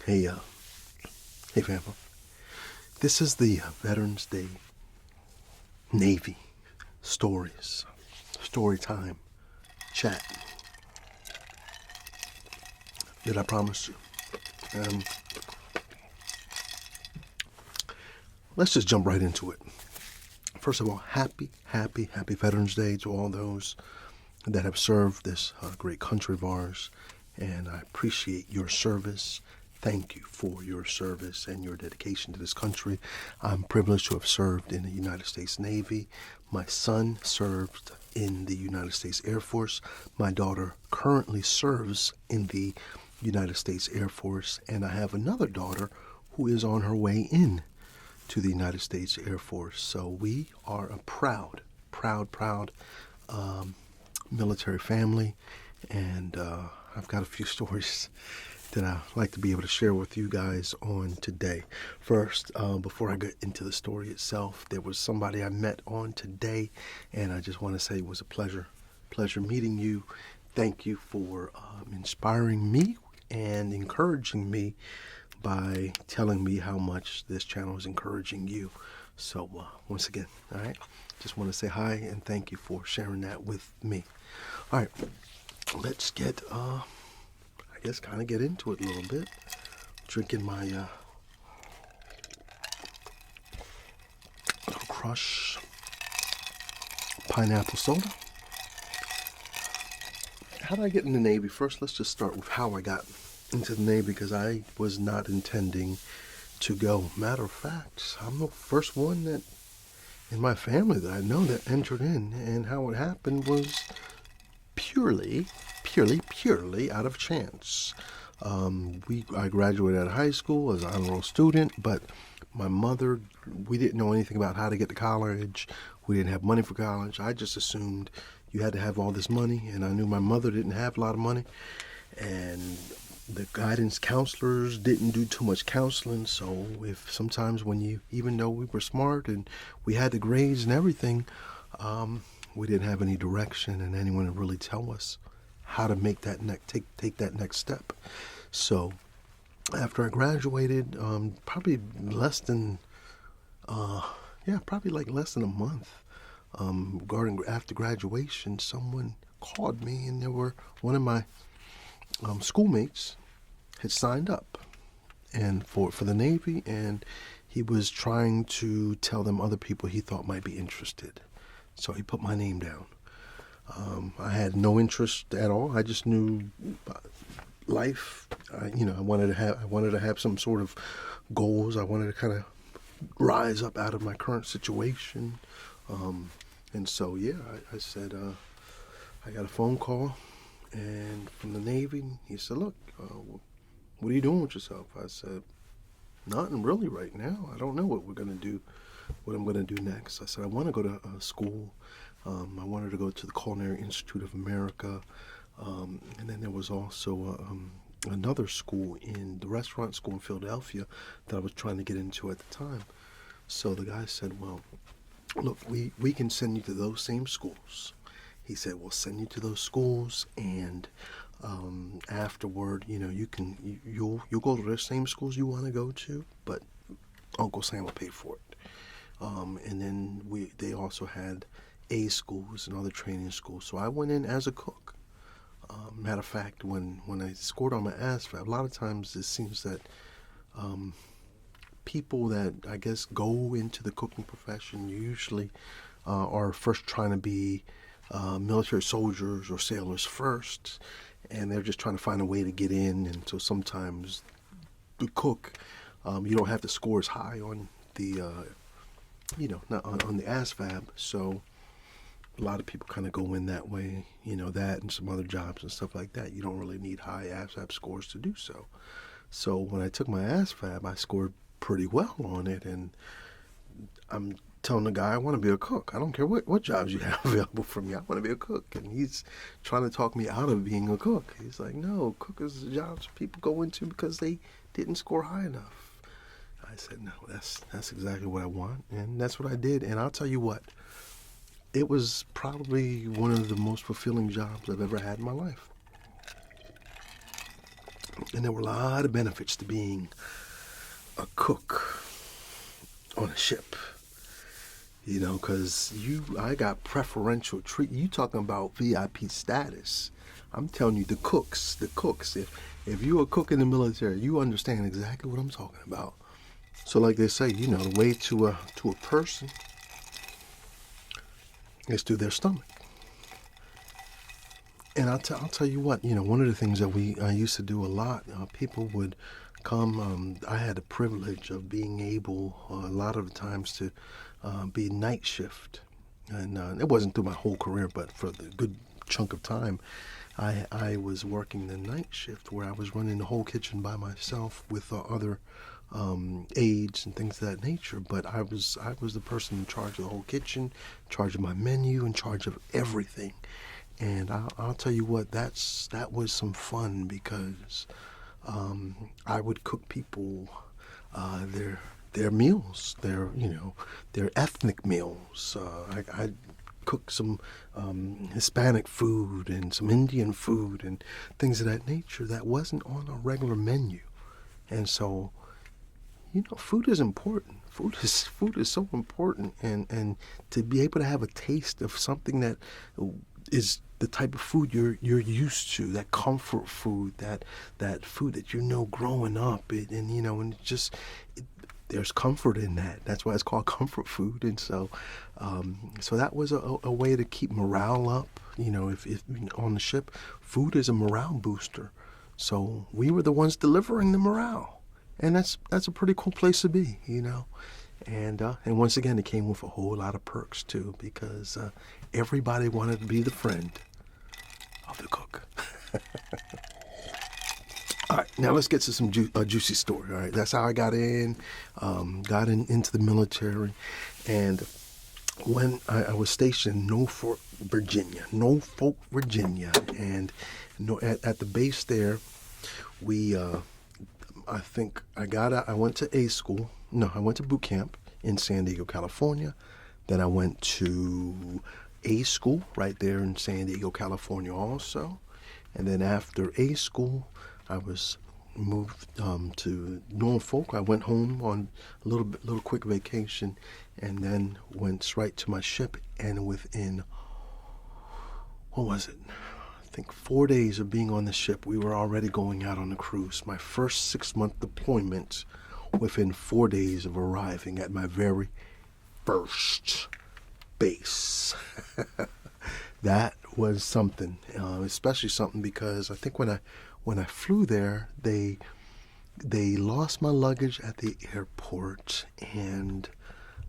Hey, hey, family. This is the Veterans Day Navy stories, Storytime chat that I promised you. Let's just jump right into it. First of all, happy Veterans Day to all those that have served this great country of ours, and I appreciate your service. Thank you for your service and your dedication to this country. I'm privileged to have served in the United States Navy. My son served in the United States Air Force. My daughter currently serves in the United States Air Force, and I have another daughter who is on her way in to the United States Air Force. So we are a proud military family, and I've got a few stories that I'd like to be able to share with you guys on today. First, before I get into the story itself, there was somebody I met on today, and I just want to say it was a pleasure meeting you. Thank you for inspiring me and encouraging me by telling me how much this channel is encouraging you. So once again, all right, just want to say hi and thank you for sharing that with me. All right, let's get kind of get into it a little bit. Drinking my little Crush pineapple soda. How did I get in the Navy? First, let's just start with how I got into the Navy, because I was not intending to go. Matter of fact, I'm the first one that in my family that I know that entered in, and how it happened was purely out of chance. I graduated out of high school as an honor roll student, but my mother, we didn't know anything about how to get to college. We didn't have money for college. I just assumed you had to have all this money, and I knew my mother didn't have a lot of money, and the guidance counselors didn't do too much counseling. So if sometimes even though we were smart and we had the grades and everything, we didn't have any direction and anyone to really tell us how to make that take that next step. So after I graduated, probably less than a month, after graduation, someone called me, and there were one of my schoolmates had signed up and for the Navy, and he was trying to tell them other people he thought might be interested. So he put my name down. I had no interest at all. I just knew life. I wanted to have some sort of goals. I wanted to kind of rise up out of my current situation. And so I said I got a phone call, and from the Navy. He said, "Look, what are you doing with yourself?" I said, "Nothing really right now. I don't know what I'm going to do next." I said, "I want to go to school. I wanted to go to the Culinary Institute of America, and then there was also another school the restaurant school in Philadelphia that I was trying to get into at the time." So the guy said, "Well, look, we can send you to those same schools." He said, "We'll send you to those schools, and afterward, you'll go to the same schools you want to go to, but Uncle Sam will pay for it." And then they also had A schools and other training schools. So I went in as a cook. Matter of fact, when I scored on my ASVAB, a lot of times it seems that people that I guess go into the cooking profession usually are first trying to be military soldiers or sailors first, and they're just trying to find a way to get in. And so sometimes the cook, you don't have to score as high on the not on the ASVAB. So a lot of people kind of go in that way, that and some other jobs and stuff like that. You don't really need high ASVAB scores to do so. So when I took my ASVAB, I scored pretty well on it, and I'm telling the guy, I want to be a cook. I don't care what jobs you have available for me. I want to be a cook. And he's trying to talk me out of being a cook. He's like, "No, cookers are jobs people go into because they didn't score high enough." I said, "No, that's exactly what I want." And that's what I did. And I'll tell you what, it was probably one of the most fulfilling jobs I've ever had in my life. And there were a lot of benefits to being a cook on a ship. You know, because I got preferential treat. You talking about VIP status? I'm telling you, the cooks. If you're a cook in the military, you understand exactly what I'm talking about. So, like they say, you know, the way to a person is through their stomach. And I'll tell you what, you know, one of the things that I used to do a lot, people would come. I had the privilege of being able a lot of times to be night shift. And it wasn't through my whole career, but for the good chunk of time, I was working the night shift where I was running the whole kitchen by myself with other aides and things of that nature. But I was the person in charge of the whole kitchen, in charge of my menu, in charge of everything. And I'll tell you what, that was some fun because I would cook people their meals, their ethnic meals. I'd cook some Hispanic food and some Indian food and things of that nature that wasn't on a regular menu. And so, you know, food is important. Food is so important, and to be able to have a taste of something that is the type of food you're used to, that comfort food, that food that you know growing up, and there's comfort in that. That's why it's called comfort food. And so that was a way to keep morale up. You know, if on the ship, food is a morale booster. So we were the ones delivering the morale, and that's a pretty cool place to be, you know. And once again, it came with a whole lot of perks too, because everybody wanted to be the friend of the cook. All right, now let's get to some juicy story. All right, that's how I got into the military. And when I was stationed in Norfolk, Virginia, and at the base there, we I think I went to A school. No, I went to boot camp in San Diego, California. Then I went to A school right there in San Diego, California also. And then after A school, I was moved to Norfolk. I went home on a little quick vacation, and then went right to my ship. And within, what was it? I think 4 days of being on the ship, we were already going out on a cruise. My first 6-month deployment within 4 days of arriving at my very first base. That was something, especially something because I think when I flew there, they lost my luggage at the airport, and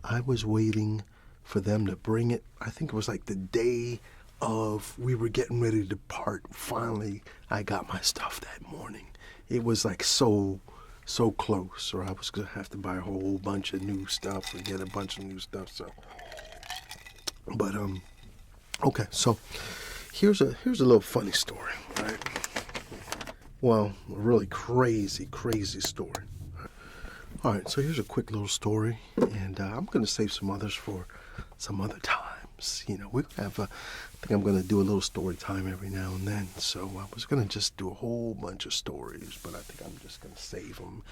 I was waiting for them to bring it. I think it was like the day of we were getting ready to depart. Finally, I got my stuff that morning. It was like so close, or I was gonna have to buy a whole bunch of new stuff or get a bunch of new stuff. So, but okay. So here's a little funny story, right? Well, a really crazy story. All right, so here's a quick little story, and I'm going to save some others for some other times. You know, we have I think I'm going to do a little story time every now and then. So I was going to just do a whole bunch of stories, but I think I'm just going to save them,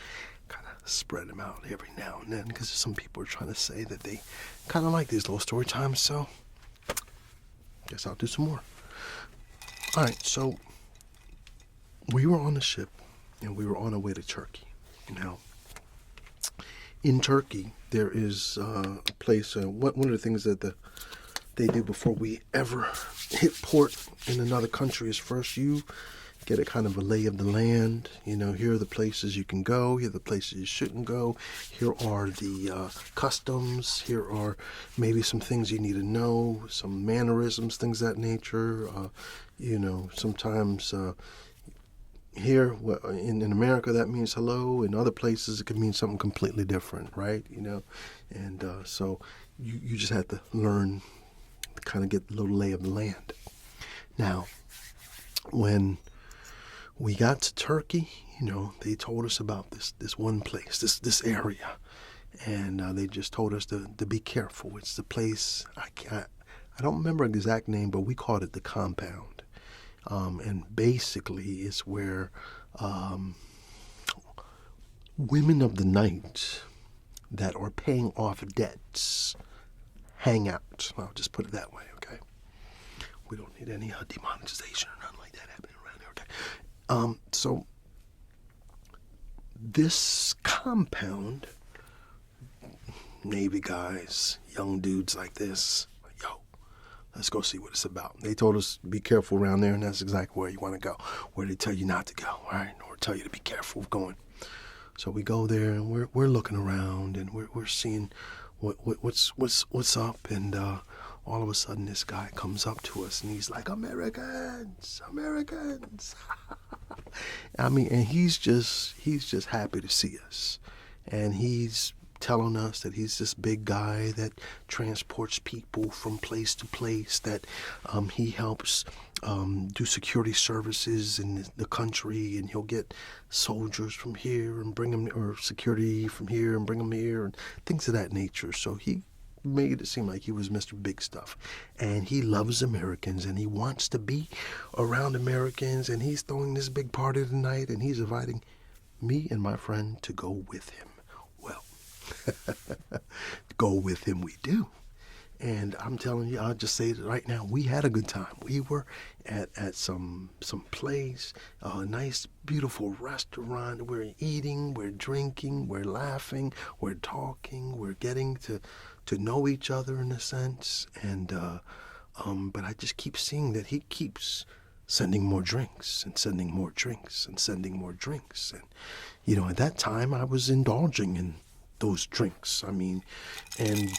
kind of spread them out every now and then, because some people are trying to say that they kind of like these little story times. So guess I'll do some more. All right, so we were on the ship, and we were on our way to Turkey. Now, in Turkey, there is a place, one of the things that they do before we ever hit port in another country is first you get a kind of a lay of the land. You know, here are the places you can go, here are the places you shouldn't go, here are the customs, here are maybe some things you need to know, some mannerisms, things of that nature. You know, sometimes here in America that means hello. In other places it could mean something completely different, right? You know, and so you just have to learn to kind of get a little lay of the land. Now, when we got to Turkey, you know, they told us about this one place, this area, and they just told us to be careful. It's the place, I don't remember the exact name, but we called it the compound. And basically it's where women of the night that are paying off debts hang out. I'll just put it that way, okay? We don't need any demonetization or nothing like that happening around here, okay? So this compound, Navy guys, young dudes like this, like, yo, let's go see what it's about. They told us be careful around there, and that's exactly where you want to go, where they tell you not to go, all right, or tell you to be careful of going. So we go there, and we're looking around, and we're seeing what's up, and all of a sudden this guy comes up to us, and he's like, Americans, Americans. I mean, and he's just happy to see us, and he's telling us that he's this big guy that transports people from place to place, that he helps do security services in the country, and he'll get soldiers from here and bring them, or security from here and bring them here, and things of that nature. So he made it seem like he was Mr. Big Stuff, and he loves Americans, and he wants to be around Americans, and he's throwing this big party tonight, and he's inviting me and my friend to go with him. Well, go with him we do. And I'm telling you, I'll just say it right now, we had a good time. We were at some place, a nice, beautiful restaurant. We're eating, we're drinking, we're laughing, we're talking, we're getting to know each other in a sense. And but I just keep seeing that he keeps sending more drinks and sending more drinks and sending more drinks. And, you know, at that time I was indulging in those drinks. I mean, and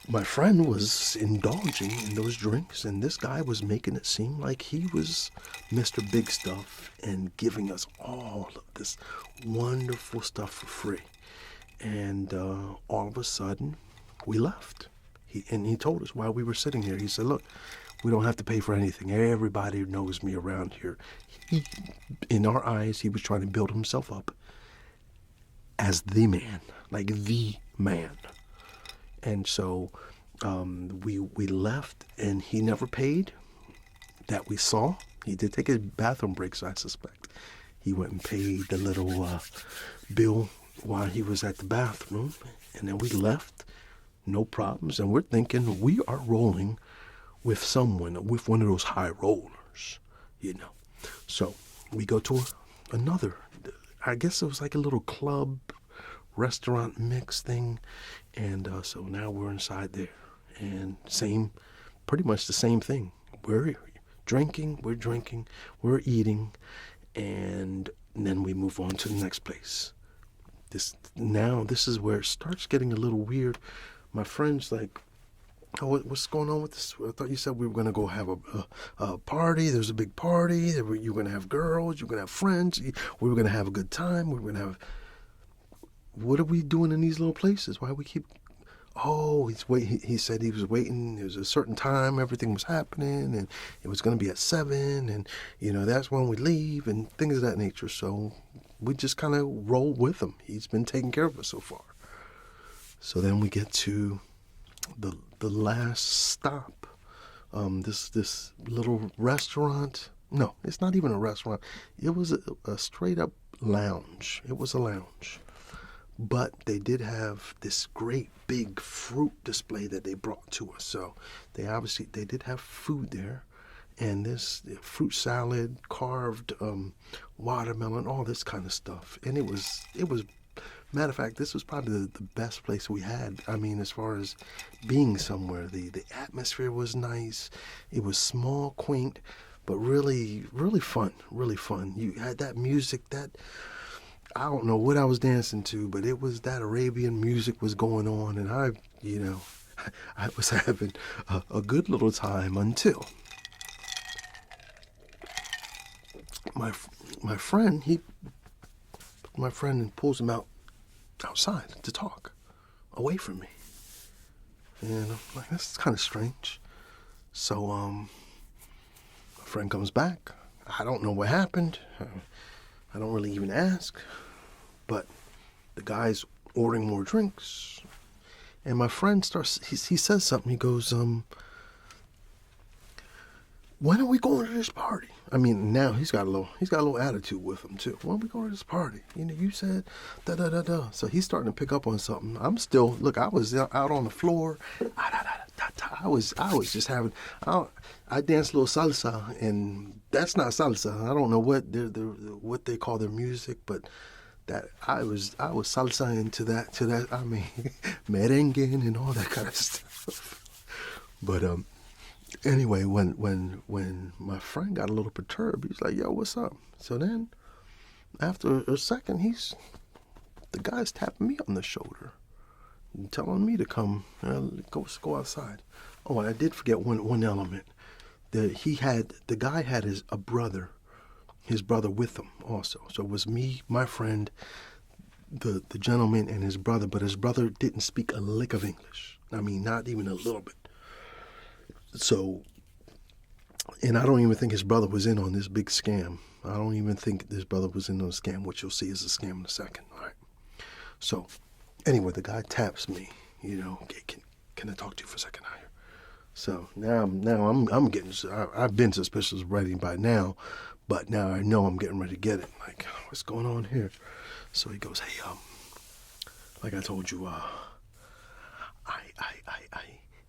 my friend was indulging in those drinks, and this guy was making it seem like he was Mr. Big Stuff and giving us all of this wonderful stuff for free. And all of a sudden, we left. He told us while we were sitting here, he said, look, we don't have to pay for anything. Everybody knows me around here. In our eyes, he was trying to build himself up as the man, like the man. And so we left, and he never paid that we saw. He did take a bathroom break, so I suspect he went and paid the little bill while he was at the bathroom. And then we left, no problems. And we're thinking we are rolling with someone, with one of those high rollers, you know. So we go to another, I guess it was like a little club restaurant mix thing, and so now we're inside there, and pretty much the same thing. We're drinking, we're eating, and then we move on to the next place. This is where it starts getting a little weird. My friend's like, oh, what's going on with this? I thought you said we were going to go have a party. There's a big party. You're going to have girls. You're going to have friends. We were going to have a good time. We were going to have... What are we doing in these little places? Why we keep... Oh, he said he was waiting. There was a certain time everything was happening, and it was going to be at 7, and, you know, that's when we leave, and things of that nature. So we just kind of roll with him. He's been taking care of us so far. So then we get to the last stop. This little restaurant. No, it's not even a restaurant. It was a straight up lounge. It was a lounge. But they did have this great big fruit display that they brought to us. So they did have food there, and this fruit salad, carved watermelon, all this kind of stuff. And it was matter of fact, this was probably the best place we had. I mean, as far as being somewhere, the atmosphere was nice. It was small, quaint, but really, really fun. Really fun. You had that music that... I don't know what I was dancing to, but it was that Arabian music was going on, and I was having a good little time until my friend pulls him outside to talk away from me, and I'm like, this is kind of strange. So my friend comes back. I don't know what happened. I don't really even ask, but the guy's ordering more drinks, and my friend he says something. He goes, when are we going to this party? I mean, now he's got a little attitude with him too. When we go to this party, you said da da da da. So he's starting to pick up on something. I'm still look. I was out on the floor. I was just having. I danced a little salsa, and that's not salsa. I don't know what they call their music, but that I was salsa into that. I mean, merengue and all that kind of stuff. But anyway, when my friend got a little perturbed, he's like, "Yo, what's up?" So then, after a second, the guy's tapping me on the shoulder, and telling me to come, go outside. Oh, and I did forget one element. The guy had his brother with him also. So it was me, my friend, the gentleman, and his brother. But his brother didn't speak a lick of English. I mean, not even a little bit. So, and I don't even think his brother was in on this big scam. I don't even think his brother was in on the scam, which you'll see is a scam in a second. All right. So, anyway, the guy taps me. Okay, can I talk to you for a second out here? So now I'm getting. I've been suspicious already by now, but now I know I'm getting ready to get it. Like, what's going on here? So he goes, "Hey, like I told you, I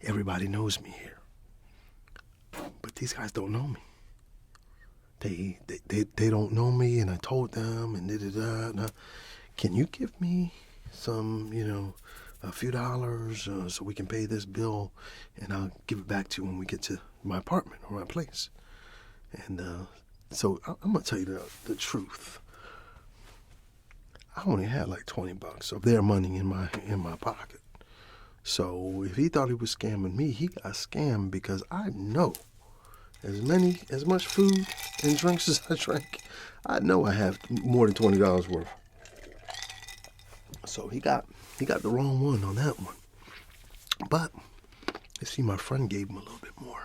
everybody knows me here. But these guys don't know me. They don't know me, and I told them, and da. Can you give me some, a few dollars so we can pay this bill, and I'll give it back to you when we get to my apartment or my place." And so I'm gonna tell you the truth. I only had like $20 of their money in my pocket. So if he thought he was scamming me, he got scammed, because I know as much food and drinks as I drank, I know I have more than $20 worth. So he got the wrong one on that one. But you see, my friend gave him a little bit more.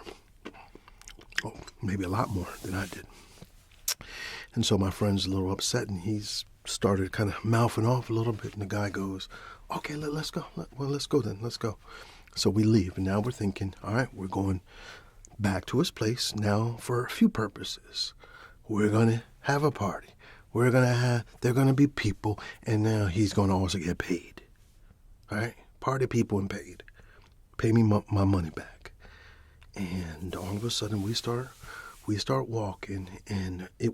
Oh, maybe a lot more than I did. And so my friend's a little upset, and he's started kind of mouthing off a little bit, and the guy goes, "Okay, let's go. Let's go then. Let's go." So we leave, and now we're thinking, all right, we're going back to his place now for a few purposes. We're going to have a party. There are going to be people, and now he's going to also get paid. All right? Party people and paid. Pay me my money back. And all of a sudden we start walking, and I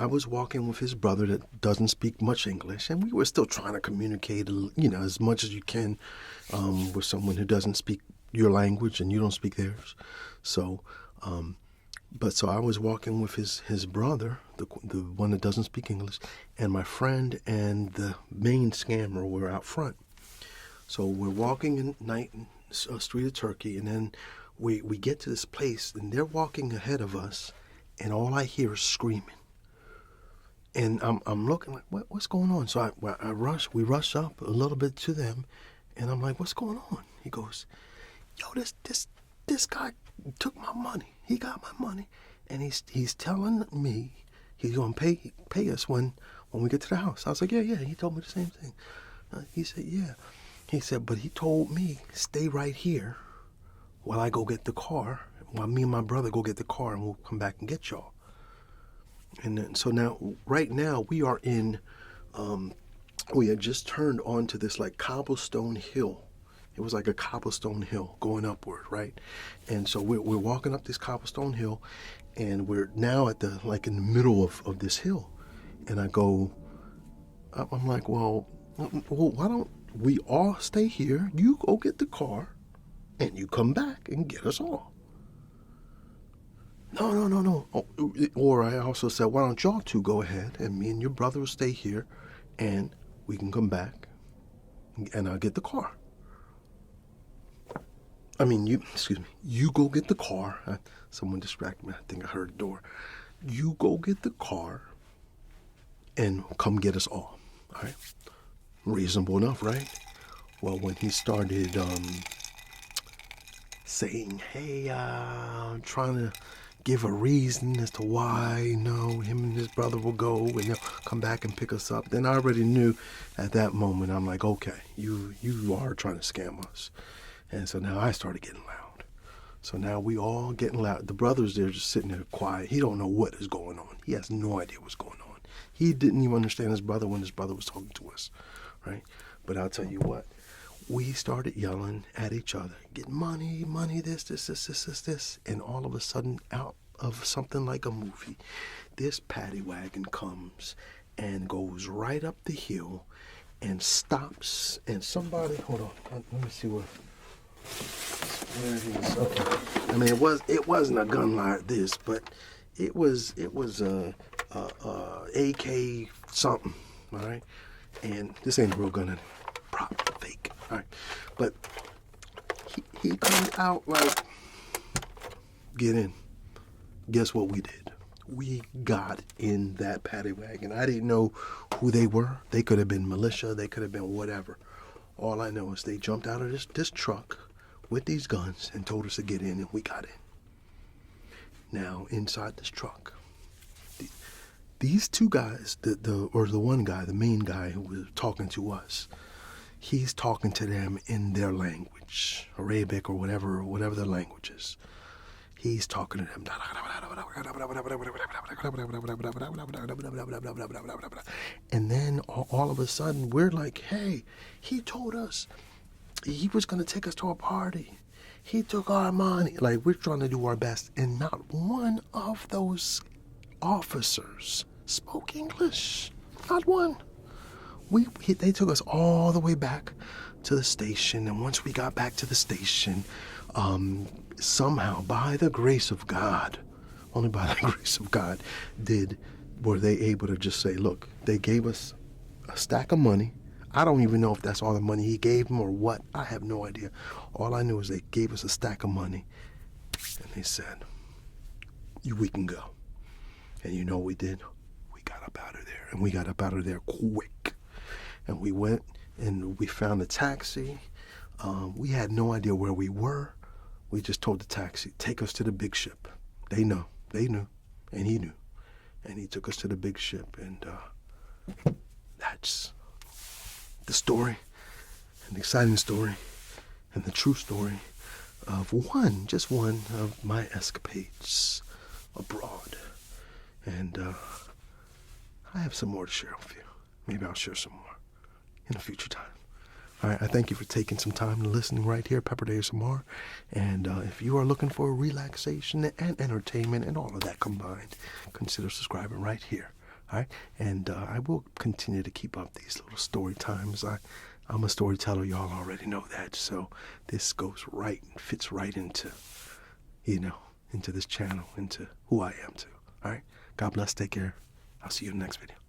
was walking with his brother that doesn't speak much English, and we were still trying to communicate, as much as you can with someone who doesn't speak your language and you don't speak theirs. So, so I was walking with his brother, the one that doesn't speak English, and my friend and the main scammer were out front. So we're walking in night street of Turkey, and then we get to this place, and they're walking ahead of us, and all I hear is screaming. And I'm looking like, what's going on? So we rush up a little bit to them, and I'm like, what's going on? He goes, "Yo, this guy took my money. He got my money, and he's telling me he's gonna pay us when we get to the house." I was like, yeah. He told me the same thing. He said, yeah. He said, but he told me stay right here while I go get the car, while me and my brother go get the car, and we'll come back and get y'all. And then, so now, right now, we are in, we had just turned onto this like cobblestone hill. It was like a cobblestone hill going upward, right? And so we're walking up this cobblestone hill, and we're now at in the middle of this hill. And I go, I'm like, well, why don't we all stay here? You go get the car, and you come back and get us all. No. Or I also said, why don't y'all two go ahead, and me and your brother will stay here, and we can come back, and I'll get the car. I mean, you go get the car. Someone distracted me. I think I heard the door. You go get the car and come get us all. All right? Reasonable enough, right? Well, when he started saying, hey, I'm trying to give a reason as to why, him and his brother will go and they'll come back and pick us up, then I already knew at that moment, I'm like, okay, you are trying to scam us. And so now I started getting loud. So now we all getting loud. The brother's there just sitting there quiet. He don't know what is going on. He has no idea what's going on. He didn't even understand his brother when his brother was talking to us, right? But I'll tell you what, we started yelling at each other, get money, this. And all of a sudden, out of something like a movie, this paddy wagon comes and goes right up the hill and stops. And somebody, hold on, let me see where he was. Okay. I mean, it wasn't a gun like this, but it was a AK something, all right? And this ain't a real gun, prop, fake, all right? But he comes out like, get in. Guess what we did? We got in that paddy wagon. I didn't know who they were. They could have been militia. They could have been whatever. All I know is they jumped out of this truck with these guns and told us to get in, and we got in. Now, inside this truck, these two guys, the one guy, the main guy who was talking to us, he's talking to them in their language, Arabic or whatever their language is. He's talking to them. And then all of a sudden, we're like, hey, he told us he was going to take us to a party. He took our money. Like, we're trying to do our best. And not one of those officers spoke English. Not one. They took us all the way back to the station. And once we got back to the station, somehow, by the grace of God, only by the grace of God, were they able to just say, look, they gave us a stack of money. I don't even know if that's all the money he gave them or what. I have no idea. All I knew is they gave us a stack of money, and they said, we can go. And you know what we did? We got up out of there, and we got up out of there quick. And we went, and we found a taxi. We had no idea where we were. We just told the taxi, take us to the big ship. They knew, and he knew. And he took us to the big ship, and that's the story, an exciting story, and the true story of just one of my escapades abroad. And I have some more to share with you. Maybe I'll share some more in a future time. All right, I thank you for taking some time and listening right here, Pepper Day ASMR. And if you are looking for relaxation and entertainment and all of that combined, consider subscribing right here. All right, and I will continue to keep up these little story times. I'm a storyteller, y'all already know that. So this goes right and fits right into, into this channel, into who I am too. All right, God bless, take care. I'll see you in the next video.